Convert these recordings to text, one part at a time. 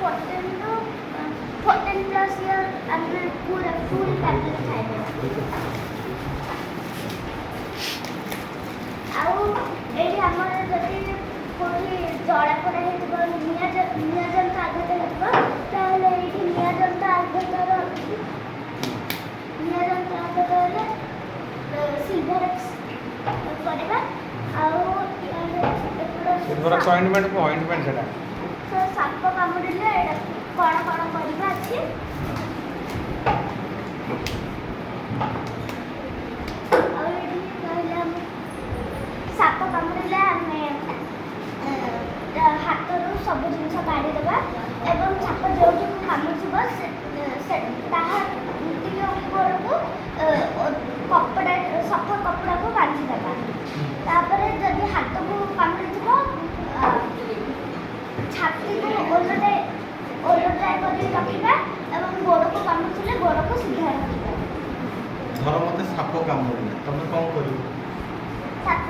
14+ year ଆମେ ପୁରା ଫୁଲ୍ tablet ଖାଇବେ। ଆଉ ଏଇଠି ଆମର ଯଦି କୋଉଠି ଜଳାପୋଡ଼ା ହେଇଥିବ ନିଆଁ ଜନ୍ତ ଆଘାତ ହେଇଥିବ ତାହେଲେ ଏଇଠି ନିଆଁ ଜନ୍ତ ଆଘାତ ହେଲେ ସିଲଭରଏକ୍ସ କରିବା। ଆଉ ସିଲଭରଏକ୍ସ ଅଏଣ୍ଟମେଣ୍ଟ ସେଟା ସାପ କାମୁଡ଼ିଲେ ଏଇଟା କଣ କରିବା ଅଛି। ଆଉ ଏଇଠି କହିଲେ ଆମେ ସାପ କାମୁଡ଼ିଲେ ଆମେ ହାତରୁ ସବୁ ଜିନିଷ କାଢ଼ିଦେବା ଏବଂ ସାପ ଯେଉଁଠି କାମୁଡ଼ିଥିବ ତାହା ଗୋଡ଼କୁ ସଫା କପଡ଼ାକୁ ବାନ୍ଧିଦେବା। ତାପରେ ଯଦି ହାତକୁ କାମୁଡ଼ିଥିବ ଛାତିକୁ ଓଲଟାଇ କରି ରଖିବା ଏବଂ ଗୋଡ଼କୁ କାମୁଡ଼ିଥିଲେ ଗୋଡ଼କୁ ସିଧା ରଖିବା। ଧର ମୋତେ ସାପ କାମୁଡ଼ିଲା ତମେ କ'ଣ କରିବ? ସାପ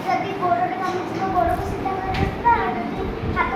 ଯଦି ଗୋଡ଼ରେ କାମୁଡ଼ିଥିବ ଗୋଡ଼କୁ ସିଧା କରି ରଖିବା ଆଉ ଯଦି ହାତ